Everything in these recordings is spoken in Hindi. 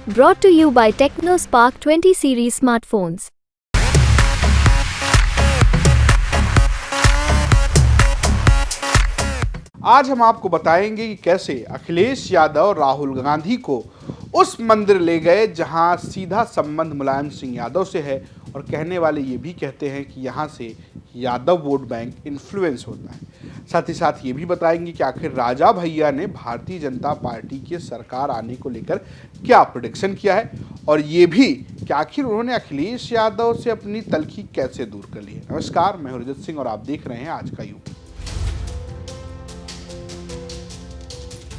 Brought to you by TechnoSpark 20 series smartphones. आज हम आपको बताएंगे कि कैसे अखिलेश यादव राहुल गांधी को उस मंदिर ले गए जहां सीधा संबंध मुलायम सिंह यादव से है, और कहने वाले ये भी कहते हैं कि यहां से यादव वोट बैंक इन्फ्लुएंस होता है। साथ ही साथ ये भी बताएंगे कि आखिर राजा भैया ने भारतीय जनता पार्टी के सरकार आने को लेकर क्या प्रेडिक्शन किया है, और ये भी कि आखिर उन्होंने अखिलेश यादव से अपनी तलखी कैसे दूर कर ली है। नमस्कार, मैं हूं रजत सिंह और आप देख रहे हैं आज का युग।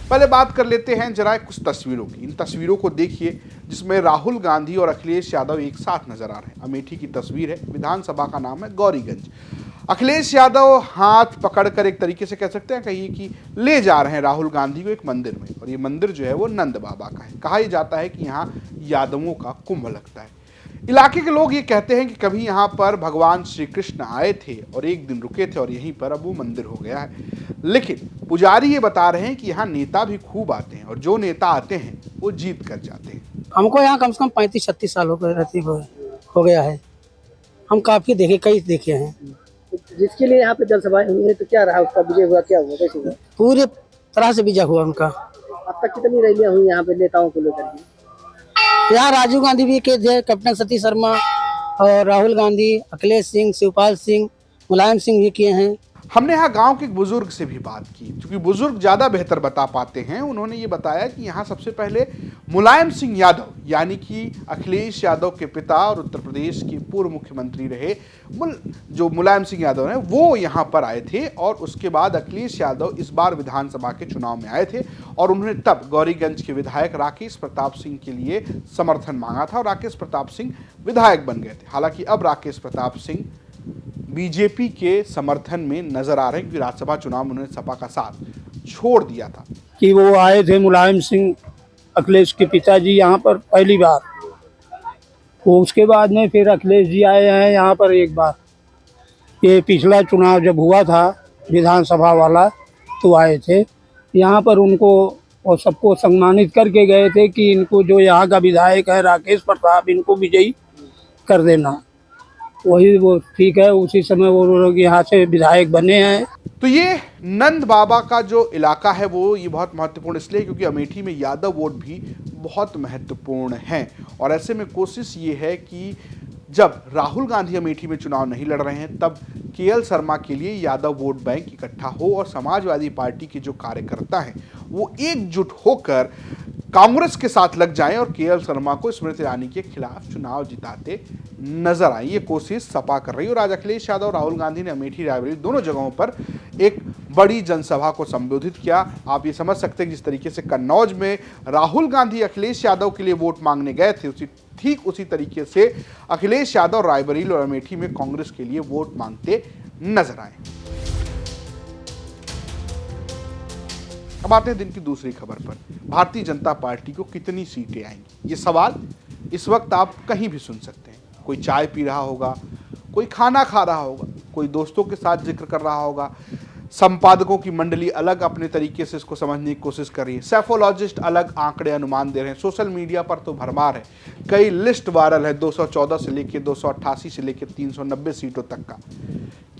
पहले बात कर लेते हैं जरा कुछ तस्वीरों की। इन तस्वीरों को देखिए जिसमें राहुल गांधी और अखिलेश यादव एक साथ नजर आ रहे हैं। अमेठी की तस्वीर है, विधानसभा का नाम है गौरीगंज। अखिलेश यादव हाथ पकड़कर एक तरीके से कह सकते हैं कहिए कि ले जा रहे हैं राहुल गांधी को एक मंदिर में, और ये मंदिर जो है वो नंद बाबा का है। कहा यह जाता है कि यहाँ यादवों का कुंभ लगता है। इलाके के लोग ये कहते हैं कि कभी यहाँ पर भगवान श्री कृष्ण आए थे और एक दिन रुके थे और यहीं पर अब वो मंदिर हो गया है। लेकिन पुजारी ये बता रहे हैं कि यहाँ नेता भी खूब आते हैं और जो नेता आते हैं वो जीत कर जाते हैं। हमको यहाँ कम से कम 35-36 साल हो गया है। हम काफी कई देखे हैं। जिसके लिए यहाँ पे जनसभाएं हुई है तो क्या रहा, उसका विजय हुआ, क्या हुआ, कैसे हुआ? पूरे तरह से विजय हुआ उनका। अब तक कितनी रैलियां हुई यहाँ पे नेताओं को लेकर के? यहाँ राजीव गांधी भी के थे, कैप्टन सतीश शर्मा और राहुल गांधी, अखिलेश सिंह, शिवपाल सिंह, मुलायम सिंह भी किए हैं। हमने यहाँ गांव के एक बुजुर्ग से भी बात की, क्योंकि बुजुर्ग ज़्यादा बेहतर बता पाते हैं। उन्होंने ये बताया कि यहाँ सबसे पहले मुलायम सिंह यादव यानी कि अखिलेश यादव के पिता और उत्तर प्रदेश के पूर्व मुख्यमंत्री रहे जो मुलायम सिंह यादव हैं वो यहाँ पर आए थे, और उसके बाद अखिलेश यादव इस बार विधानसभा के चुनाव में आए थे और उन्होंने तब गौरीगंज के विधायक राकेश प्रताप सिंह के लिए समर्थन मांगा था और राकेश प्रताप सिंह विधायक बन गए थे। हालांकि अब राकेश प्रताप सिंह बीजेपी के समर्थन में नजर आ रहे हैं, क्योंकि राज्यसभा चुनाव में उन्होंने सपा का साथ छोड़ दिया था। कि वो आए थे मुलायम सिंह, अखिलेश के पिताजी यहाँ पर पहली बार, वो उसके बाद में फिर अखिलेश जी आए हैं यहाँ पर एक बार। ये पिछला चुनाव जब हुआ था विधानसभा वाला तो आए थे यहाँ पर, उनको और सबको सम्मानित करके गए थे कि इनको जो यहाँ का विधायक है राकेश प्रताप, इनको विजयी कर देना। वही वो ठीक है, उसी समय वो लोग यहाँ से विधायक बने हैं। तो ये नंद बाबा का जो इलाका है वो ये बहुत महत्वपूर्ण इसलिए क्योंकि अमेठी में यादव वोट भी बहुत महत्वपूर्ण हैं, और ऐसे में कोशिश ये है कि जब राहुल गांधी अमेठी में चुनाव नहीं लड़ रहे हैं तब केएल शर्मा के लिए यादव वोट बैंक इकट्ठा हो और समाजवादी पार्टी के जो कार्यकर्ता हैं वो एकजुट होकर कांग्रेस के साथ लग जाएं और केएल शर्मा को स्मृति ईरानी के खिलाफ चुनाव जिताते नजर आए। ये कोशिश सपा कर रही है, और आज अखिलेश यादव और राहुल गांधी ने अमेठी, रायबरेली दोनों जगहों पर एक बड़ी जनसभा को संबोधित किया। आप ये समझ सकते हैं जिस तरीके से कन्नौज में राहुल गांधी अखिलेश यादव के लिए वोट मांगने गए थे, ठीक उसी तरीके से अखिलेश यादव रायबरेली और अमेठी में कांग्रेस के लिए वोट मांगते नजर आए। अब आते हैं दिन की दूसरी खबर पर। भारतीय जनता पार्टी को कितनी सीटें आएंगी, ये सवाल इस वक्त आप कहीं भी सुन सकते हैं। कोई चाय पी रहा होगा, कोई खाना खा रहा होगा, कोई दोस्तों के साथ जिक्र कर रहा होगा, संपादकों की मंडली अलग अपने तरीके से इसको समझने की कोशिश कर रही है, सैफोलॉजिस्ट अलग आंकड़े अनुमान दे रहे हैं, सोशल मीडिया पर तो भरमार है, कई लिस्ट वायरल है 214 से लेकर 288 से लेकर 390 सीटों तक का।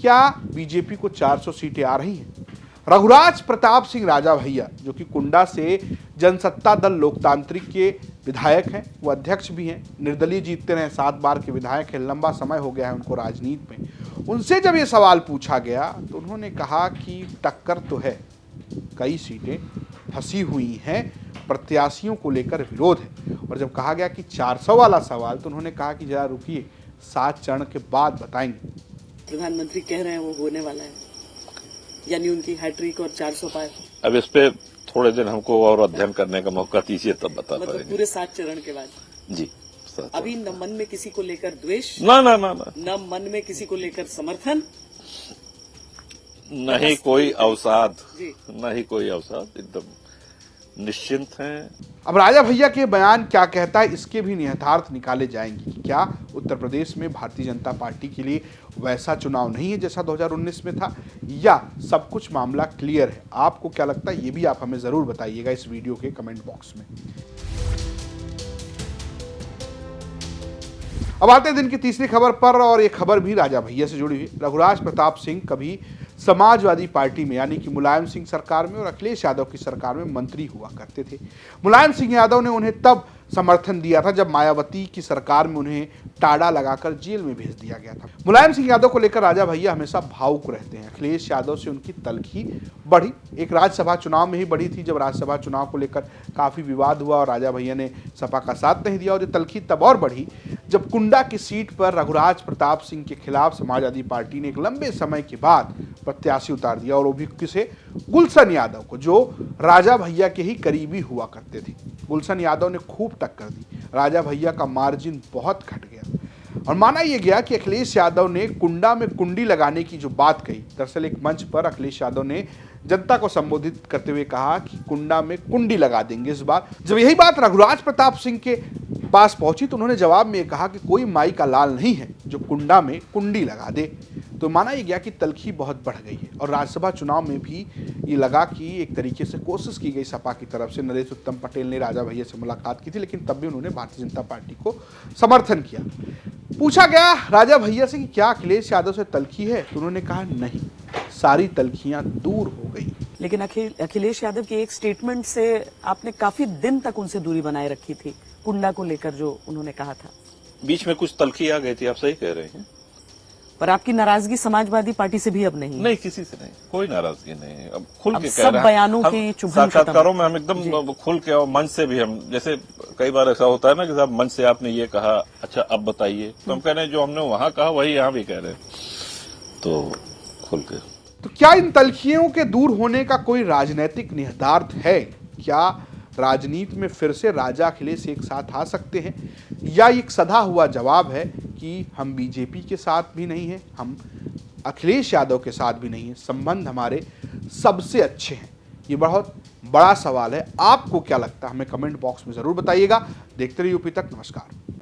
क्या बीजेपी को 400 सीटें आ रही हैं? रघुराज प्रताप सिंह राजा भैया जो कि कुंडा से जनसत्ता दल लोकतांत्रिक के विधायक हैं, वो अध्यक्ष भी हैं, निर्दलीय जीतते रहे, 7 बार के विधायक हैं, लंबा समय हो गया है उनको राजनीति में। उनसे जब ये सवाल पूछा गया तो उन्होंने कहा कि टक्कर तो है, कई सीटें फंसी हुई हैं, प्रत्याशियों को लेकर विरोध है। और जब कहा गया कि 400 वाला सवाल तो उन्होंने कहा कि जरा रुकिए, 7 चरण के बाद बताएंगे। प्रधानमंत्री कह रहे हैं वो होने वाला है, यानी उनकी हैट्रिक और 400 पार। अब इस पे थोड़े दिन हमको और अध्ययन करने का मौका दीजिए, तब बता मतलब पाएंगे। पूरे 7 चरण के बाद जी अभी न मन में किसी को लेकर द्वेष, ना ना ना ना न मन में किसी को लेकर समर्थन, नहीं कोई अवसाद, जी। नहीं कोई अवसाद, एकदम निश्चिंत हैं। अब राजा भैया के बयान क्या कहता है इसके भी निहितार्थ निकाले जाएंगे कि क्या उत्तर प्रदेश में भारतीय जनता पार्टी के लिए वैसा चुनाव नहीं है जैसा 2019 में था, या सब कुछ मामला क्लियर है। आपको क्या लगता है ये भी आप हमें ज़रूर बताइएगा इस वीडियो के कमेंट बॉक्स में। अब आते हैं दिन की तीसरी खबर पर, और ये खबर भी राजा भैया से जुड़ी हुई। रघुराज प्रताप सिंह कभी समाजवादी पार्टी में यानी कि मुलायम सिंह सरकार में और अखिलेश यादव की सरकार में मंत्री हुआ करते थे। मुलायम सिंह यादव ने उन्हें तब समर्थन दिया था जब मायावती की सरकार में उन्हें टाड़ा लगाकर जेल में भेज दिया गया था। मुलायम सिंह यादव को लेकर राजा भैया हमेशा भावुक रहते हैं। अखिलेश यादव से उनकी तलखी बढ़ी, एक राज्यसभा चुनाव में ही बढ़ी थी जब राज्यसभा चुनाव को लेकर काफी विवाद हुआ और राजा भैया ने सपा का साथ नहीं दिया, और ये तलखी तब और बढ़ी जब कुंडा की सीट पर रघुराज प्रताप सिंह के खिलाफ समाजवादी पार्टी ने एक लंबे समय के बाद प्रत्याशी उतार दिया, और वो भी किसे, गुलशन यादव को, जो राजा भैया के ही करीबी हुआ करते थे। गुलशन यादव ने खूब टक्कर दी, राजा भैया का मार्जिन बहुत घट गया, और माना यह गया कि अखिलेश यादव ने कुंडा में कुंडी लगाने की जो बात कही, दरअसल एक मंच पर अखिलेश यादव ने जनता को संबोधित करते हुए कहा कि कुंडा में कुंडी लगा देंगे इस बार। जब यही बात रघुराज प्रताप सिंह के पास पहुंची तो उन्होंने जवाब में कहा कि कोई माई का लाल नहीं है जो कुंडा में कुंडी लगा दे। तो माना यह गया कि तलखी बहुत बढ़ गई है, और राज्यसभा चुनाव में भी ये लगा कि एक तरीके से कोशिश की गई सपा की तरफ से। नरेश उत्तम पटेल ने राजा भैया से मुलाकात की थी, लेकिन तब भी उन्होंने भारतीय जनता पार्टी को समर्थन किया। पूछा गया राजा भैया से कि क्या अखिलेश यादव से तलखी है, तो उन्होंने कहा नहीं, सारी तलखियां दूर हो गई। लेकिन अखिलेश यादव के एक स्टेटमेंट से आपने काफी दिन तक उनसे दूरी बनाए रखी थी, कुंडा को लेकर जो उन्होंने कहा था। बीच में कुछ तलखी आ गई थी, आप सही कह रहे हैं। पर आपकी नाराजगी समाजवादी पार्टी से भी अब नहीं है। नहीं, किसी से नहीं, कोई नाराजगी नहीं है। अब खुल अब के सब कह रहे हैं। बयानों हम की चुभन साक्षात्कारों में हम एकदम खुल के, और मंच से भी हम, जैसे कई बार ऐसा होता है ना कि साहब मंच से आपने ये कहा, अच्छा अब बताइए, तो हम कह रहे हैं जो हमने वहां कहा वही यहाँ भी कह रहे हैं, तो खुल के। तो क्या इन तलखियों के दूर होने का कोई राजनीतिक निहितार्थ है? क्या राजनीति में फिर से राजा अखिलेश एक साथ आ सकते हैं, या एक सधा हुआ जवाब है कि हम बीजेपी के साथ भी नहीं हैं, हम अखिलेश यादव के साथ भी नहीं हैं, संबंध हमारे सबसे अच्छे हैं? ये बहुत बड़ा सवाल है। आपको क्या लगता है, हमें कमेंट बॉक्स में जरूर बताइएगा। देखते रहिए यूपी तक। नमस्कार।